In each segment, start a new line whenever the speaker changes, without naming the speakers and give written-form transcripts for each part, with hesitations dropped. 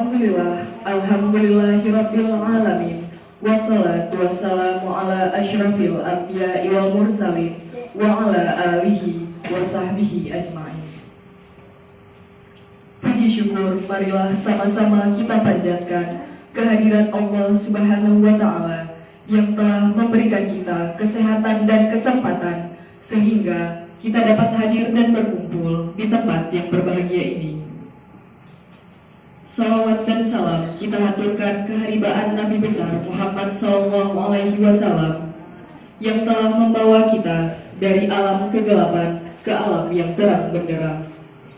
Alhamdulillahirabbil alamin. Wassalatu wassalamu ala asyrafil anbiya'i wal mursalin wa ala alihi wa sahbihi ajma'in. Puji syukur marilah sama-sama kita panjatkan kehadiran Allah Subhanahu wa taala yang telah memberikan kita kesehatan dan kesempatan sehingga kita dapat hadir dan berkumpul di tempat yang berbahagia ini. Salawat dan salam kita haturkan keharibaan Nabi besar Muhammad SAW yang telah membawa kita dari alam kegelapan ke alam yang terang benderang,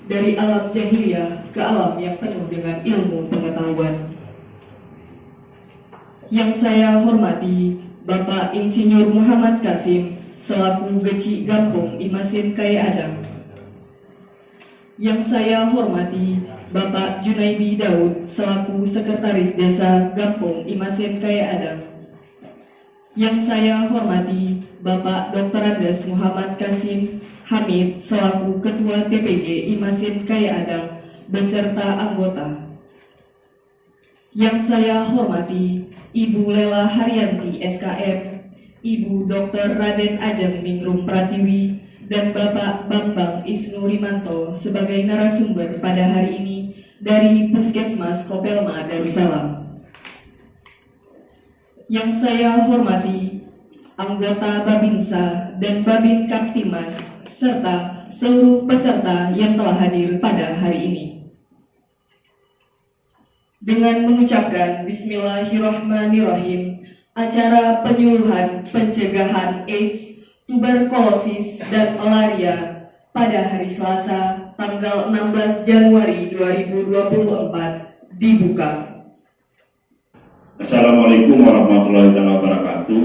dari alam jahiliyah ke alam yang penuh dengan ilmu pengetahuan. Yang saya hormati Bapak Insinyur Muhammad Kasim selaku Geci Gampung Imasin Kaya Adang. Yang saya hormati Bapak Junaidi Daud selaku Sekretaris Desa Gampung Imasin Kaya Adang. Yang saya hormati Bapak Dr. Andes Muhammad Kasim Hamid selaku Ketua TPG Imasin Kaya Adang beserta anggota. Yang saya hormati Ibu Lela Haryanti SKM, Ibu Dr. Raden Ajeng Ningrum Pratiwi, dan Bapak Bambang Isnu Rimanto sebagai narasumber pada hari ini dari Puskesmas Kopelma Darussalam. Yang saya hormati anggota Babinsa dan Babin Kaptimas serta seluruh peserta yang telah hadir pada hari ini. Dengan mengucapkan Bismillahirrahmanirrahim, acara penyuluhan pencegahan AIDS, tuberkulosis, dan malaria pada hari Selasa tanggal 16 Januari 2024 dibuka.
Assalamualaikum warahmatullahi wabarakatuh.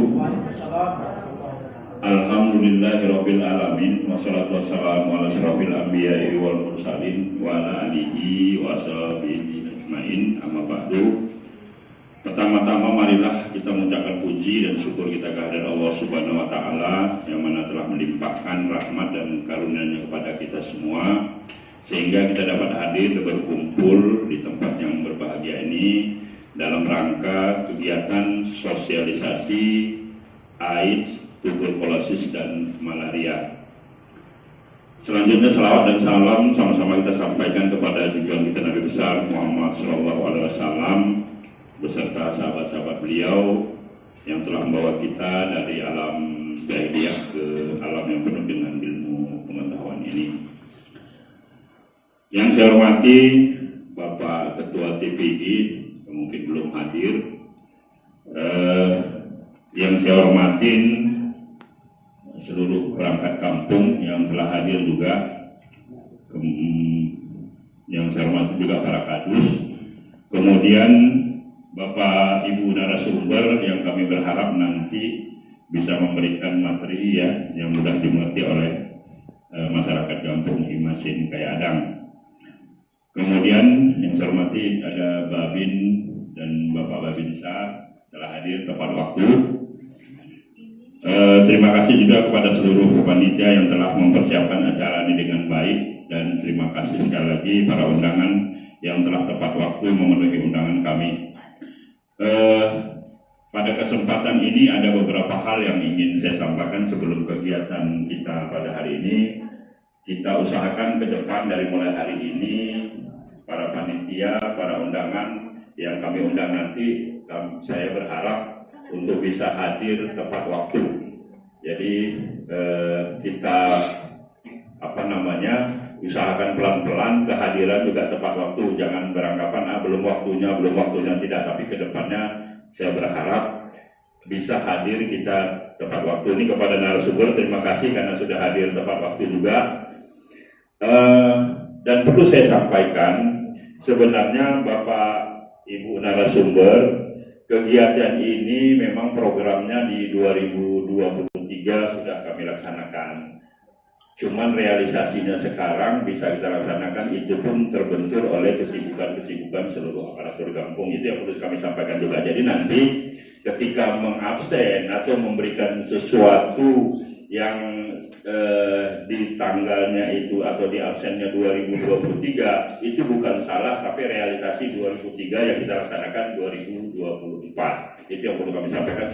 Alhamdulillahirabbil alamin wassalatu wassalamu ala asyrofil anbiya'i wal mursalin wa ala alihi wa sahbihi ajmain, amma ba'du. Pertama-tama marilah kita mengucapkan puji dan syukur kita kehadirat Allah Subhanahu wa taala yang mana telah melimpahkan rahmat dan karunia-Nya kepada kita semua sehingga kita dapat hadir dan berkumpul di tempat yang berbahagia ini dalam rangka kegiatan sosialisasi AIDS, tuberkulosis, dan malaria. Selanjutnya salawat dan salam sama-sama kita sampaikan kepada junjungan kita Nabi besar Muhammad SAW beserta sahabat-sahabat beliau yang telah membawa kita dari alam jahiliyah ke alam yang penuh dengan ilmu pengetahuan ini. Yang saya hormati Bapak Ketua TPG yang mungkin belum hadir, yang saya hormatin seluruh perangkat kampung yang telah hadir juga, yang saya hormati juga para kadus, kemudian Bapak Ibu narasumber yang kami berharap nanti bisa memberikan materi yang mudah dimengerti oleh masyarakat kampung Imasin Kaya Adang. Kemudian yang saya hormati ada Babin dan Bapak Babinsa telah hadir tepat waktu. Terima kasih juga kepada seluruh panitia yang telah mempersiapkan acara ini dengan baik, dan terima kasih sekali lagi para undangan yang telah tepat waktu memenuhi undangan kami. Pada kesempatan ini ada beberapa hal yang ingin saya sampaikan sebelum kegiatan kita pada hari ini. Kita usahakan ke depan dari mulai hari ini para panitia, para undangan yang kami undang nanti, saya berharap untuk bisa hadir tepat waktu. Jadi kita usahakan pelan-pelan, kehadiran juga tepat waktu. Jangan beranggapan belum waktunya tidak, tapi ke depannya saya berharap bisa hadir kita tepat waktu. Ini kepada narasumber terima kasih karena sudah hadir tepat waktu juga. Dan perlu saya sampaikan, sebenarnya Bapak Ibu narasumber, kegiatan ini memang programnya di 2023 sudah kami laksanakan. Cuman realisasinya sekarang bisa kita laksanakan itu pun terbentur oleh kesibukan-kesibukan seluruh aparatur kampung. Itu yang perlu kami sampaikan juga. Jadi nanti ketika mengabsen atau memberikan sesuatu yang di tanggalnya itu atau di absennya 2023 itu bukan salah, tapi realisasi 2003 yang kita laksanakan 2024. Itu yang perlu kami sampaikan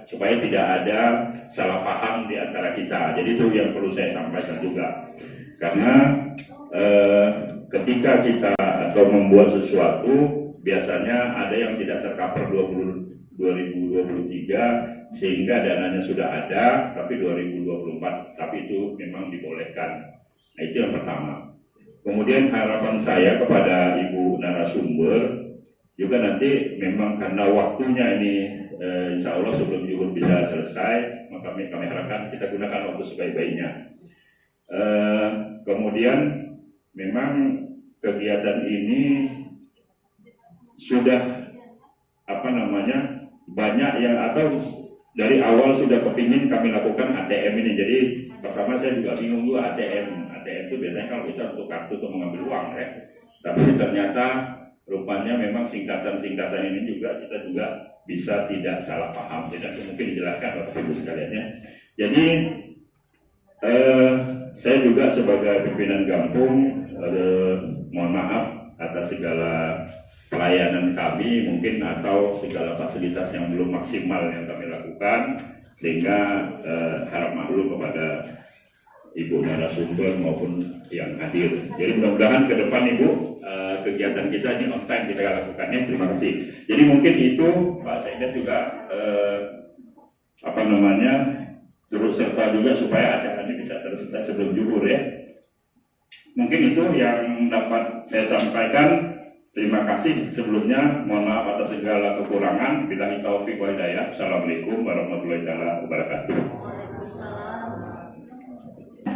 supaya tidak ada salah paham di antara kita. Jadi itu yang perlu saya sampaikan juga. Karena ketika kita atau membuat sesuatu biasanya ada yang tidak tercover 2023 sehingga dananya sudah ada tapi 2024 tapi itu memang dibolehkan. Nah, itu yang pertama. Kemudian harapan saya kepada Ibu narasumber juga nanti memang karena waktunya ini insya Allah sebelum zuhur bisa selesai, maka kami harapkan kita gunakan waktu sebaik-baiknya. Kemudian memang kegiatan ini sudah banyak yang atau dari awal sudah kepingin kami lakukan ATM ini. Jadi pertama saya juga bingung juga ATM itu biasanya kalau kita untuk kartu untuk mengambil uang ya. Tapi ternyata rupanya memang singkatan-singkatan ini juga kita juga bisa tidak salah paham. Tidak mungkin dijelaskan Bapak Ibu sekalian ya. Jadi saya juga sebagai pimpinan Gampung mohon maaf atas segala pelayanan kami mungkin atau segala fasilitas yang belum maksimal yang kami lakukan, sehingga harap maklum kepada Ibu narasumber maupun yang hadir. Jadi mudah-mudahan ke depan Ibu kegiatan kita ini on time kita lakukannya. Terima kasih. Jadi mungkin itu Pak Sekdes juga turut serta juga supaya acara ini bisa selesai sebelum zuhur ya. Mungkin itu yang dapat saya sampaikan. Terima kasih sebelumnya, mohon maaf atas segala kekurangan. Billahi taufiq wal hidayah. Assalamualaikum warahmatullahi wabarakatuh.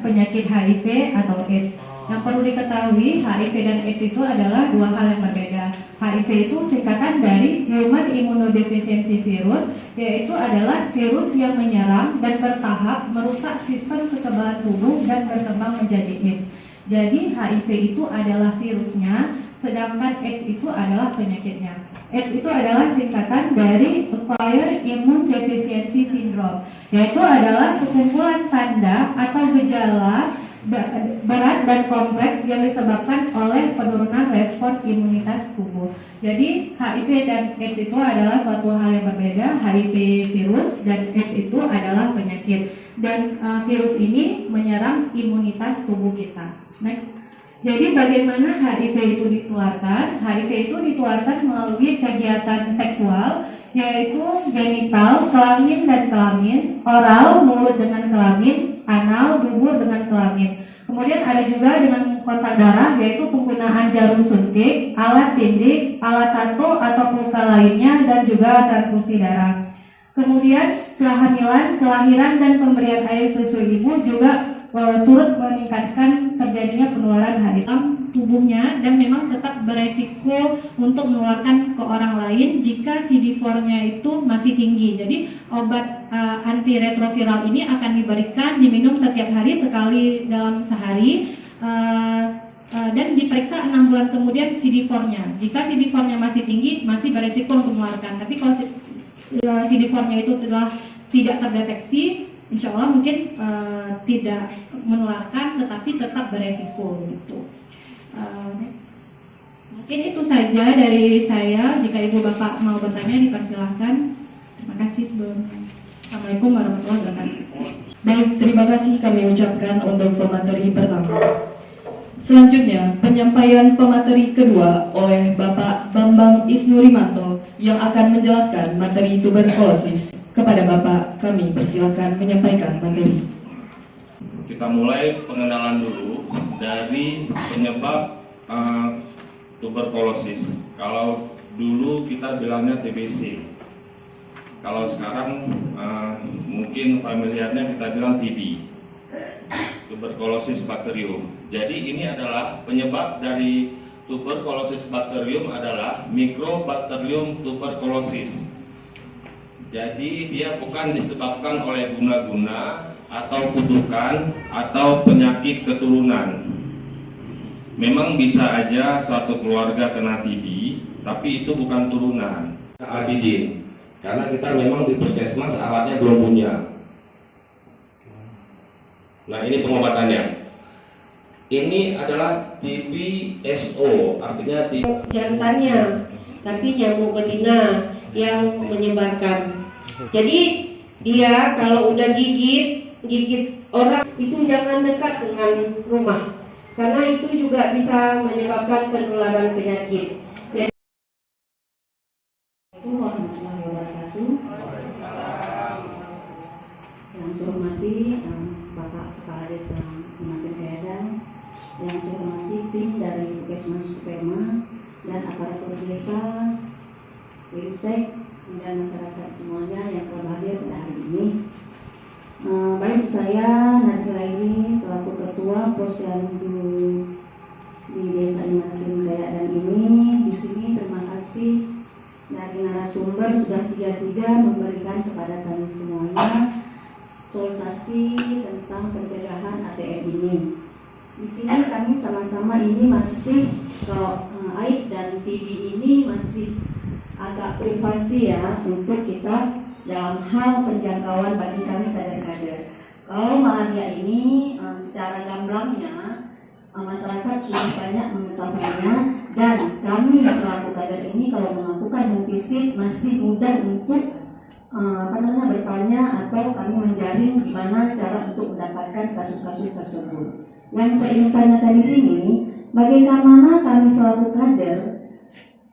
Penyakit HIV atau AIDS. Yang perlu diketahui, HIV dan AIDS itu adalah dua hal yang berbeda. HIV itu singkatan dari Human Immunodeficiency Virus, yaitu adalah virus yang menyerang dan bertahap merusak sistem kekebalan tubuh dan berkembang menjadi AIDS. Jadi HIV itu adalah virusnya, sedangkan AIDS itu adalah penyakitnya. AIDS itu adalah singkatan dari Acquired Immune Deficiency Syndrome, yaitu adalah sekumpulan tanda atau gejala berat dan kompleks yang disebabkan oleh penurunan respon imunitas tubuh. Jadi HIV dan AIDS itu adalah suatu hal yang berbeda. HIV virus dan AIDS itu adalah penyakit, dan virus ini menyerang imunitas tubuh kita. Next. Jadi bagaimana HIV itu ditularkan? HIV itu ditularkan melalui kegiatan seksual, yaitu genital, kelamin dan kelamin, oral, mulut dengan kelamin, anal, dubur dengan kelamin. Kemudian ada juga dengan kontak darah, yaitu penggunaan jarum suntik, alat tindik, alat tato atau luka lainnya, dan juga transfusi darah. Kemudian kehamilan, kelahiran, dan pemberian air susu ibu juga turut meningkatkan terjadinya penularan HIV dalam tubuhnya, dan memang tetap beresiko untuk menularkan ke orang lain jika CD4-nya itu masih tinggi. Jadi obat antiretroviral ini akan diberikan diminum setiap hari sekali dalam sehari, dan diperiksa 6 bulan kemudian CD4-nya. Jika CD4-nya masih tinggi, masih beresiko untuk menularkan. Tapi kalau CD4-nya itu telah tidak terdeteksi, insya Allah mungkin tidak menularkan, tetapi tetap beresiko gitu. Mungkin itu saja dari saya. Jika ibu bapak mau bertanya dipersilahkan. Terima kasih sebelumnya. Assalamualaikum warahmatullahi wabarakatuh.
Baik, terima kasih kami ucapkan untuk pemateri pertama. Selanjutnya, penyampaian pemateri kedua oleh Bapak Bambang Isnurimanto yang akan menjelaskan materi tuberkulosis. Kepada Bapak, kami persilakan menyampaikan materi.
Kita mulai pengenalan dulu dari penyebab tuberkulosis. Kalau dulu kita bilangnya TBC, kalau sekarang mungkin familiarnya kita bilang TB, tuberkulosis bakterium. Jadi ini adalah penyebab dari tuberkulosis bakterium adalah Mycobacterium tuberculosis. Jadi dia bukan disebabkan oleh guna-guna atau kutukan atau penyakit keturunan. Memang bisa aja suatu keluarga kena TB, tapi itu bukan turunan. Abidin, karena kita memang di puskesmas alatnya belum punya. Nah, ini pengobatannya. Ini adalah TB-SO, artinya
jantannya, tapi nyamuk betina yang menyebarkan. Jadi dia kalau udah gigit orang itu jangan dekat dengan rumah, karena itu juga bisa menyebabkan penularan penyakit.
Warahmatullahi wabarakatuh. Yang saya hormati Bapak Kepala Desa Imasen Kayadang, yang saya hormati tim dari Puskesmas Kupema dan aparatur desa, Winsek dan masyarakat semuanya yang telah hadir pada hari ini. Baik, saya Nazraini selaku Ketua Posyandu di Desa Imasen Kayadang ini. Di sini terima kasih dari narasumber sudah tiga memberikan kepada kami semuanya solusi tentang pencegahan ATM ini. Di sini kami sama-sama ini masih kalau AIDS dan TB ini masih agak privasi ya untuk kita dalam hal penjangkauan bagi kami kader-kader. Kalau malaria ini secara gamblangnya masyarakat sudah banyak mengetahuinya, dan kami selaku kader ini kalau melakukan visit masih mudah untuk bertanya atau kami menjaring gimana cara untuk mendapatkan kasus-kasus tersebut. Yang saya ingin tanyakan di sini, bagaimana kami selaku kader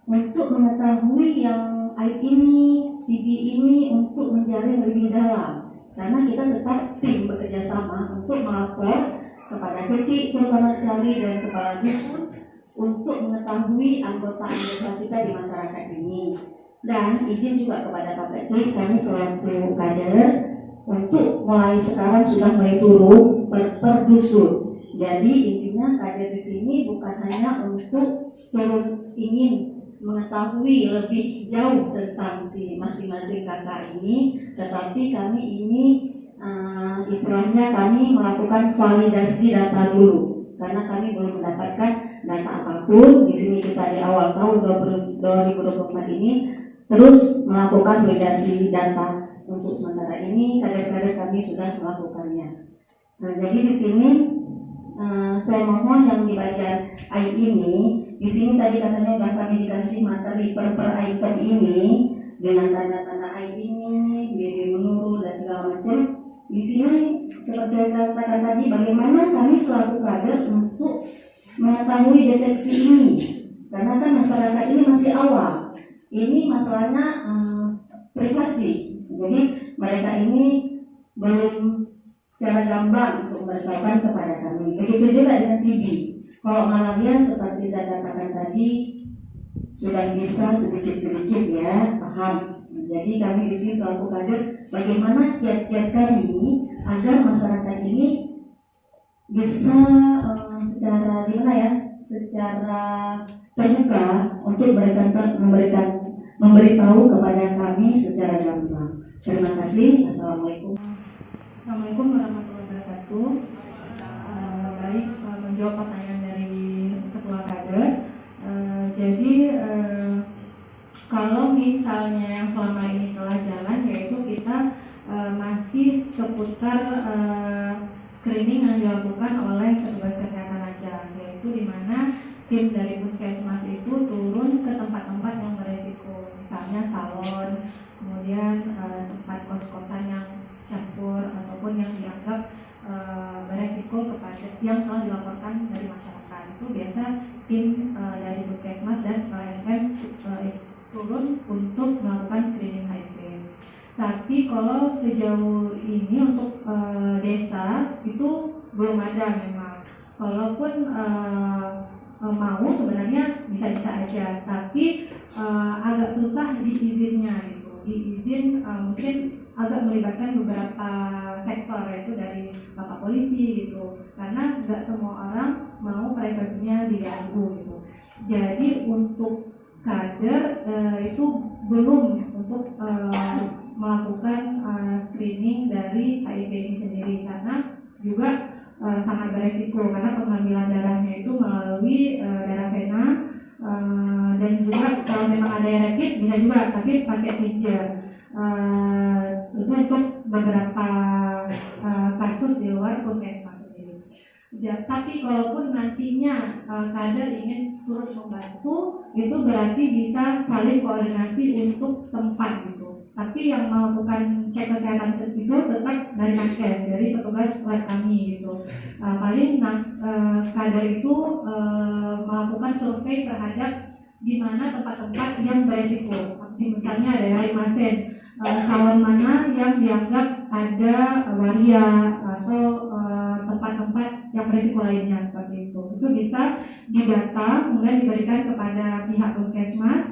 untuk mengetahui yang AIDS ini, TB ini untuk menjaring lebih dalam, karena kita tetap tim bekerja sama untuk melapor kepada kecil terutama sekali dan kepala dusun untuk mengetahui anggota-anggota kita di masyarakat ini. Dan izin juga kepada Pak Kecil, kami selaku kader untuk mulai sekarang sudah mulai turun per dusun. Jadi intinya kader di sini bukan hanya untuk turun ingin mengetahui lebih jauh tentang si masing-masing kakak ini, tetapi kami ini istilahnya kami melakukan validasi data dulu, karena kami belum mendapatkan data apapun. Di sini kita di awal tahun 2024 ini terus melakukan validasi data. Untuk sementara ini kader-kader kami sudah melakukannya. Nah, jadi di sini saya mohon yang di bagian AI ini, di sini tadi katanya sudah kami dikasih materi per item ini dengan tanda-tanda AI ini, BB menurun dan segala macam. Di sini seperti yang katakan tadi, bagaimana kami selaku kader untuk mengetahui deteksi ini, karena kan masyarakat ini masih awam. Ini masalahnya privasi, jadi mereka ini belum secara gamblang untuk memberitahukan kepada kami. Begitu juga dengan TB. Kalau malaria seperti saya katakan tadi sudah bisa sedikit-sedikit ya paham. Jadi kami di sini selaku kader, bagaimana kiat-kiat kami agar masyarakat ini bisa secara terbuka untuk memberitahu kepada kami secara gamblang. Terima kasih. Assalamualaikum.
Assalamualaikum warahmatullahi wabarakatuh. Baik, menjawab pertanyaan dari Ketua Kader. Jadi kalau misalnya yang selama ini telah jalan, yaitu kita masih seputar screening yang dilakukan oleh petugas kesehatan aja, yaitu di mana tim dari puskesmas itu turun ke tempat-tempat yang beresiko, misalnya salon, kemudian tempat kos-kosan yang campur ataupun yang dianggap beresiko kepada yang telah dilaporkan dari masyarakat. Itu biasa tim dari puskesmas dan LSM turun untuk melakukan screening HIV. Tapi kalau sejauh ini untuk desa itu belum ada memang. Kalaupun mau sebenarnya bisa-bisa aja, tapi agak susah diizinnya gitu. Diizin mungkin agak melibatkan beberapa sektor, yaitu dari Bapak Polisi gitu, karena nggak semua orang mau privasinya diganggu gitu. Jadi untuk kader itu belum untuk melakukan screening dari HIV ini sendiri, karena juga sangat beresiko, karena pengambilan darahnya itu melalui darah vena, dan juga kalau memang ada yang rapid bisa juga, tapi pakai pager. itu untuk beberapa kasus di luar puskesmas sendiri. Ya, tapi kalaupun nantinya kader ingin turut membantu, itu berarti bisa saling koordinasi untuk tempat gitu. Tapi yang melakukan cek kesehatan itu tetap dari nakes, dari petugas lab kami gitu. Paling kader itu melakukan survei terhadap di mana tempat-tempat yang beresiko. Misalnya daerah Limasen, salon mana yang dianggap ada waria atau tempat-tempat yang beresiko lainnya seperti itu. Itu bisa didata, kemudian diberikan kepada pihak puskesmas.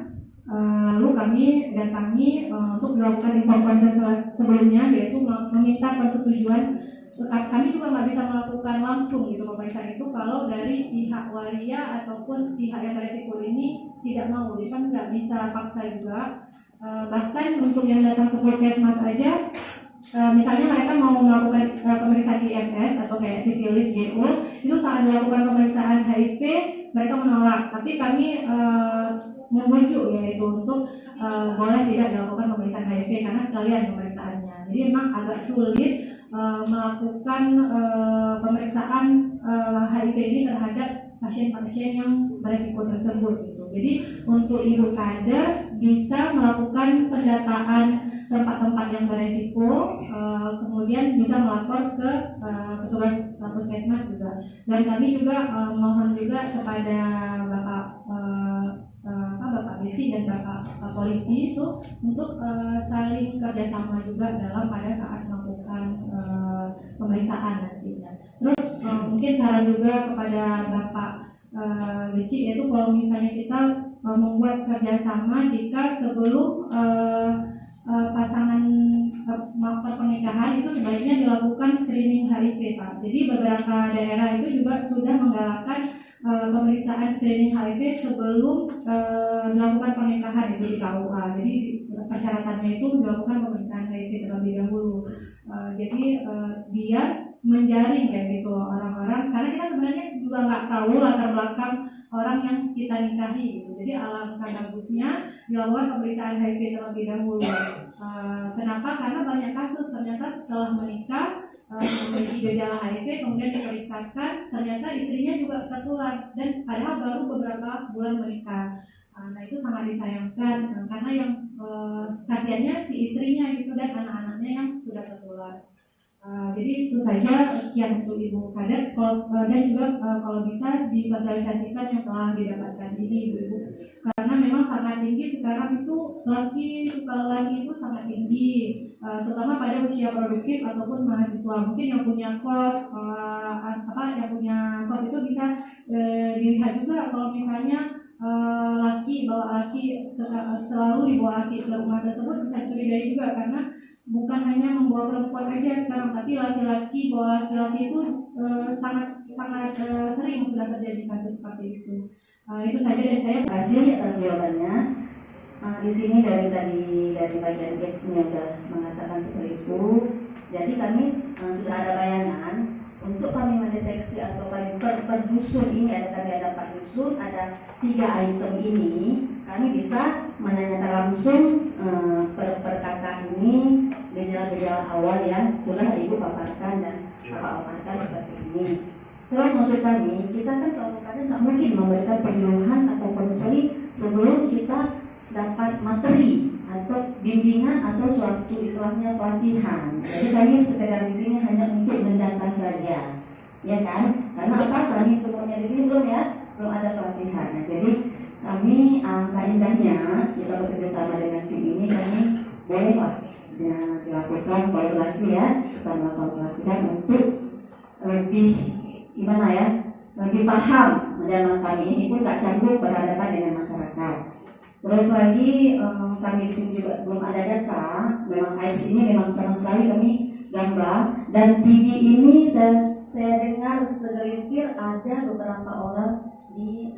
Lalu kami datangi untuk melakukan informasi sebelumnya, yaitu meminta persetujuan. Kami juga nggak bisa melakukan langsung gitu pemeriksaan itu kalau dari pihak waria ataupun pihak yang beresiko ini tidak mau, jadi kan nggak bisa paksa juga. Bahkan untuk yang datang ke puskesmas aja, misalnya mereka mau melakukan pemeriksaan IMS atau kayak sifilis, GU, itu saat dilakukan pemeriksaan HIV mereka menolak, tapi kami membujuk yaitu untuk boleh tidak dilakukan pemeriksaan HIV karena sekalian pemeriksaannya. Jadi memang agak sulit melakukan pemeriksaan HIV ini terhadap pasien-pasien yang beresiko tersebut gitu. Jadi untuk ibu kader bisa melakukan pendataan tempat-tempat yang beresiko, kemudian bisa melapor ke petugas puskesmas juga. Dan kami juga mohon juga kepada Bapak Besi dan Bapak Polisi itu untuk saling kerjasama juga dalam pada saat melakukan pemeriksaan nantinya. Terus mungkin saran juga kepada Bapak Beci, yaitu kalau misalnya kita membuat kerjasama jika sebelum pasangan melakukan pernikahan itu sebaiknya dilakukan screening HIV, Pak. Jadi beberapa daerah itu juga sudah menggalakkan pemeriksaan screening HIV sebelum dilakukan pernikahan itu di KUA. Jadi persyaratannya itu dilakukan pemeriksaan HIV terlebih dahulu. Jadi dia menjaring ya gitu orang-orang, karena kita sebenarnya juga nggak tahu latar belakang orang yang kita nikahi gitu. Jadi alangkah bagusnya dilakukan pemeriksaan HIV terlebih dahulu. Kenapa? Karena banyak kasus ternyata setelah menikah memiliki gejala HIV, kemudian diperiksakan ternyata istrinya juga tertular dan padahal baru beberapa bulan menikah. Nah itu sangat disayangkan karena yang kasihannya si istrinya gitu dan anak-anaknya yang sudah tertular. Jadi itu saja sekian untuk Ibu Kader, dan juga kalau bisa disosialisasikan yang telah didapatkan ini Ibu, karena memang sangat tinggi sekarang itu laki itu sangat tinggi, terutama pada usia produktif ataupun mahasiswa. Mungkin yang punya kos yang punya kos itu bisa dilihat juga kalau misalnya laki selalu dibawa laki ke rumah tersebut, bisa curigai juga karena bukan hanya membawa perempuan aja sekarang, tapi laki-laki bawa laki-laki itu sangat sering sudah terjadi kasus seperti itu. Itu saja dari saya.
Terima kasih atas jawabannya. Di sini dari bagian X-nya sudah mengatakan seperti itu. Jadi kami sudah ada bayangan untuk kami mendeteksi atau kami per dusun ini kami ada 4 dusun, ada 3 item ini, kami bisa menanyakan langsung per kakak ini gejala-gejala awal yang sudah Ibu paparkan dan Bapak paparkan seperti ini. Terus maksud kami, kita kan selalu kadang nggak mungkin memberikan penyuluhan atau konseling sebelum kita dapat materi atau bimbingan atau suatu istilahnya pelatihan. Jadi kami sekedar di sini hanya untuk mendata saja, ya kan? Karena apa? Kami semuanya di sini belum ada pelatihan. Nah, jadi kami indahnya kita bekerja sama dengan tim ini, kami boleh dilakukan kolaborasi kita melakukan pelatihan untuk lebih lebih paham dalam kami ini pun tak canggung berhadapan dengan masyarakat. Terus lagi kami di sini juga belum ada data. Memang AIS ini memang sama sekali kami gamblang, dan TB ini saya dengar segelintir ada beberapa orang di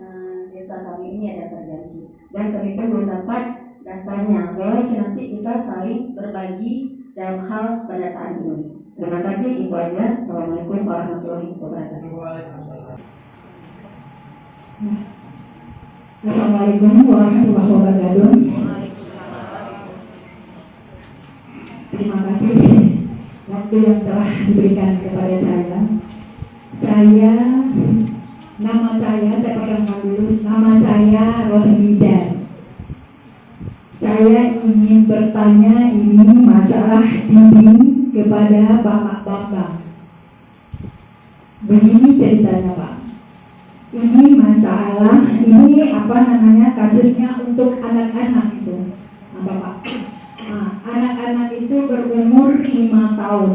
desa kami ini ada terjadi, dan kami pun belum dapat datanya. Boleh nanti kita saling berbagi dalam hal pendataan ini. Terima kasih, Ibu aja. Assalamualaikum warahmatullahi wabarakatuh.
Assalamualaikum warahmatullahi wabarakatuh. waktu yang telah diberikan kepada saya. Nama saya perkenalkan dulu, nama saya Rosmida. Saya ingin bertanya ini masalah TB kepada Bapak Bambang. Begini ceritanya Pak. Ini masalah, ini kasusnya untuk anak-anak itu, Bapak. Anak-anak itu berumur 5 tahun.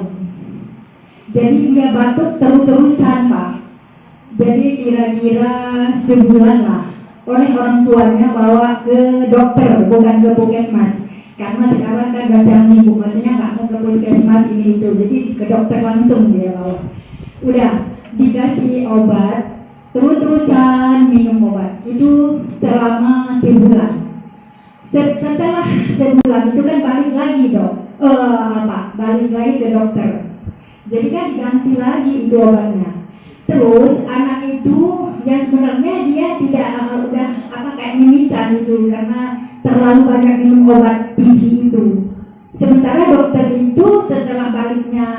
Jadi dia batuk terus-terusan Pak. Jadi kira-kira sebulan lah. Oleh orang tuanya bawa ke dokter, bukan ke puskesmas. Karena sekarang kan dasar minggu, maksudnya nggak mau ke puskesmas ini itu. Jadi ke dokter langsung dia bawa. Udah dikasih obat, terus-terusan minum obat. Itu selama sebulan. Setelah sebulan itu kan balik lagi balik lagi ke dokter. Jadi kan diganti lagi itu obatnya. Terus anak itu yang sebenarnya dia tidak kayak mimisan itu karena terlalu banyak minum obat TB itu. Sementara dokter itu setelah baliknya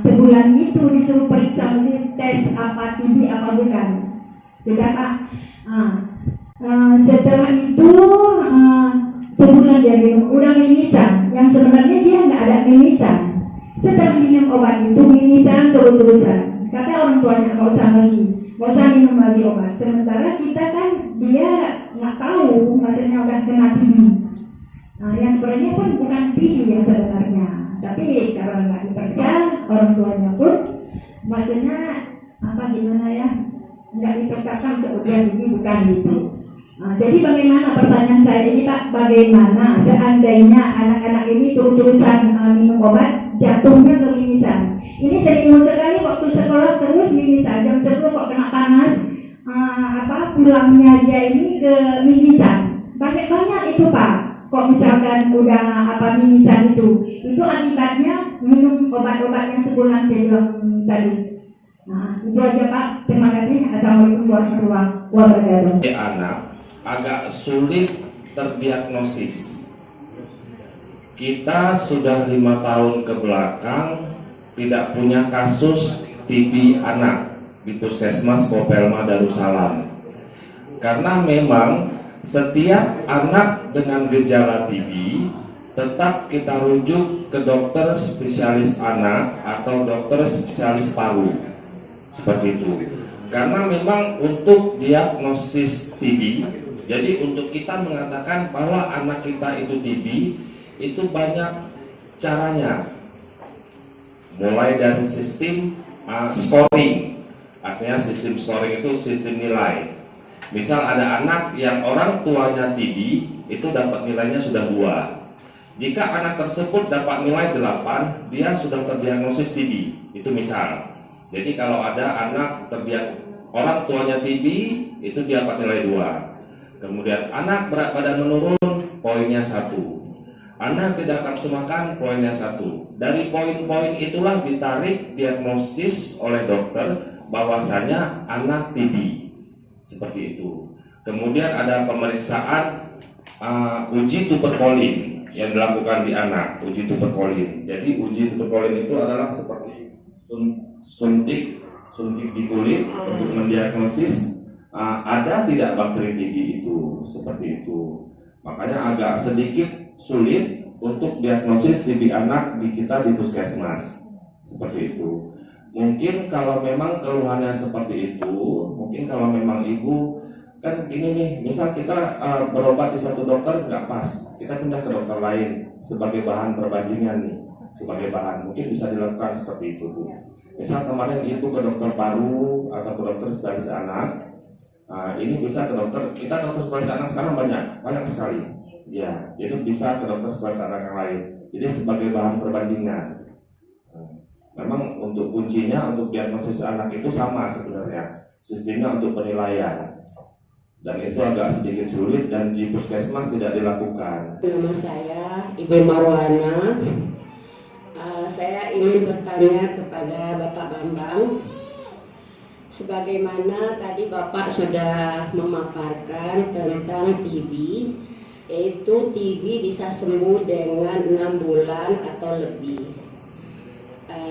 sebulan itu disuruh periksa tes apa TB apa bukan. Setelah itu sebulan dia minum udah mimisan. Yang sebenarnya dia nggak ada mimisan. Setelah minum obat itu mimisan terus-terusan. Kata orang tuanya nggak usah minum lagi obat. Sementara kita kan dia nggak tahu, maksudnya udah kena TB. Yang sebenarnya pun bukan TB yang sebenarnya, tapi karena nggak diperiksa, orang tuanya pun, maksudnya nggak ditetapkan sebagai TB bukan gitu. Jadi bagaimana pertanyaan saya ini Pak? Bagaimana seandainya anak-anak ini terus-terusan minum obat, jatuhnya ke mimisan? Ini sering sekali waktu sekolah terus mimisan, jam 10 kok kena panas, pulangnya dia ini ke mimisan. Banyak itu Pak. Kok misalkan udah mimisan itu akibatnya minum obat-obat yang sebulan saya bilang tadi. Itu aja Pak. Terima kasih. Assalamualaikum warahmatullahi wabarakatuh.
Anak agak sulit terdiagnosis. Kita sudah 5 tahun ke belakang tidak punya kasus TB anak di Puskesmas Kopelma Darussalam. Karena memang setiap anak dengan gejala TB tetap kita rujuk ke dokter spesialis anak atau dokter spesialis paru. Seperti itu. Karena memang untuk diagnosis TB, jadi untuk kita mengatakan bahwa anak kita itu TB, itu banyak caranya. Mulai dari sistem scoring, artinya sistem scoring itu sistem nilai. Misal ada anak yang orang tuanya TB, itu dapat nilainya sudah 2. Jika anak tersebut dapat nilai 8, dia sudah terdiagnosis TB. Itu misal. Jadi kalau ada anak orang tuanya TB, itu dapat nilai 2. Kemudian anak berat badan menurun, poinnya 1. Anak tidak nafsu makan, poinnya 1. Dari poin-poin itulah ditarik diagnosis oleh dokter bahwasanya anak TB. Seperti itu. Kemudian ada pemeriksaan uji tuberkulin yang dilakukan di anak, uji tuberkulin. Jadi uji tuberkulin itu adalah seperti suntik di kulit untuk mendiagnosis ada tidak bakteri TB itu, seperti itu. Makanya agak sedikit sulit untuk diagnosis TB anak di kita di puskesmas, seperti itu. Mungkin kalau memang keluhannya seperti itu, mungkin kalau memang ibu kan ini nih, misal kita berobat di satu dokter nggak pas, kita pindah ke dokter lain sebagai bahan perbandingan nih, sebagai bahan mungkin bisa dilakukan seperti itu Bu. Misal kemarin ibu ke dokter paru atau ke dokter spesialis anak, ini bisa ke dokter, kita dokter spesialis anak sekarang banyak sekali. Ya, jadi bisa ke dokter spesialis anak yang lain. Jadi sebagai bahan perbandingan. Memang untuk kuncinya untuk diagnosis anak itu sama sebenarnya. Sistemnya untuk penilaian. Dan itu agak sedikit sulit dan di puskesmas tidak dilakukan.
Nama saya Ibu Marwana. Saya ingin bertanya kepada Bapak Bambang. Sebagaimana tadi Bapak sudah memaparkan tentang TB, yaitu TB bisa sembuh dengan 6 bulan atau lebih.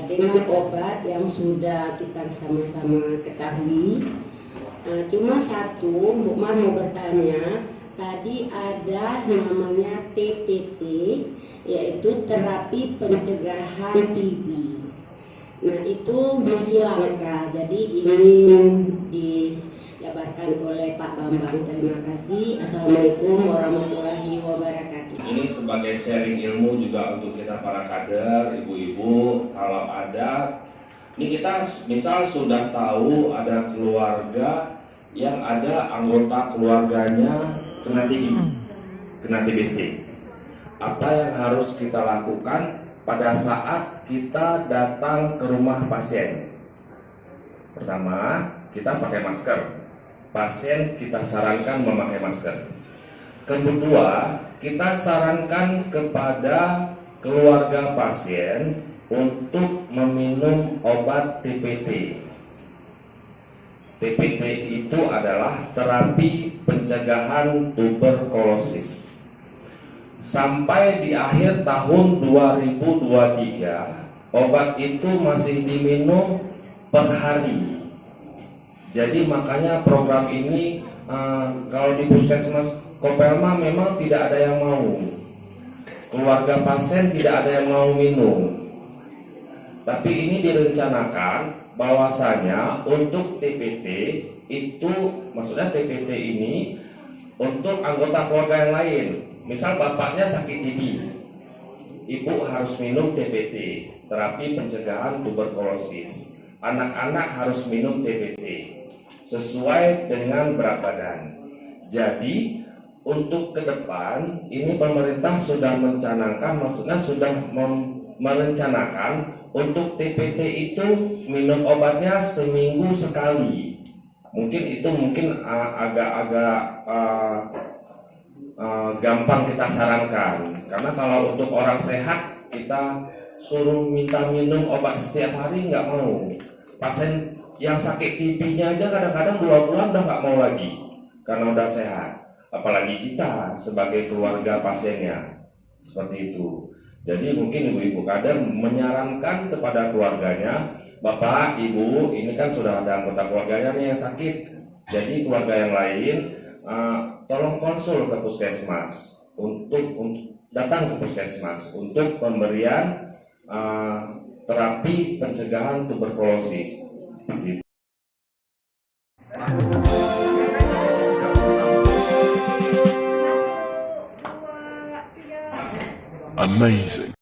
dengan obat yang sudah kita sama-sama ketahui. Cuma satu, Bu Mar mau bertanya, tadi ada namanya TPT, yaitu terapi pencegahan TB. Nah itu masih langka, jadi ingin dijabarkan oleh Pak Bambang. Terima kasih. Assalamualaikum warahmatullahi wabarakatuh.
Ini sebagai sharing ilmu juga untuk kita para kader, ibu-ibu, kalau ada, ini kita misal sudah tahu ada keluarga yang ada anggota keluarganya kena TBC. Apa yang harus kita lakukan pada saat kita datang ke rumah pasien? Pertama, kita pakai masker. Pasien kita sarankan memakai masker. Kedua, kita sarankan kepada keluarga pasien untuk meminum obat TPT. TPT itu adalah terapi pencegahan tuberkulosis. Sampai di akhir tahun 2023, obat itu masih diminum per hari. Jadi makanya program ini kalau di Puskesmas Kopelma memang tidak ada yang mau. Keluarga pasien tidak ada yang mau minum. Tapi ini direncanakan bahwasanya untuk TPT itu, maksudnya TPT ini untuk anggota keluarga yang lain. Misal bapaknya sakit TB, ibu harus minum TPT, terapi pencegahan tuberkulosis. Anak-anak harus minum TPT sesuai dengan berat badan. Jadi untuk ke depan ini pemerintah sudah mencanangkan, maksudnya sudah merencanakan untuk TPT itu minum obatnya seminggu sekali. Mungkin itu agak-agak gampang kita sarankan, karena kalau untuk orang sehat kita suruh minta minum obat setiap hari nggak mau. Pasien yang sakit TB-nya aja kadang-kadang 2 bulan udah nggak mau lagi karena udah sehat, apalagi kita sebagai keluarga pasiennya. Seperti itu. Jadi mungkin ibu-ibu kader menyarankan kepada keluarganya, Bapak, Ibu, ini kan sudah ada anggota keluarganya nih yang sakit. Jadi keluarga yang lain tolong konsul ke puskesmas untuk datang ke puskesmas untuk pemberian terapi pencegahan tuberkulosis. Seperti itu.
Amazing.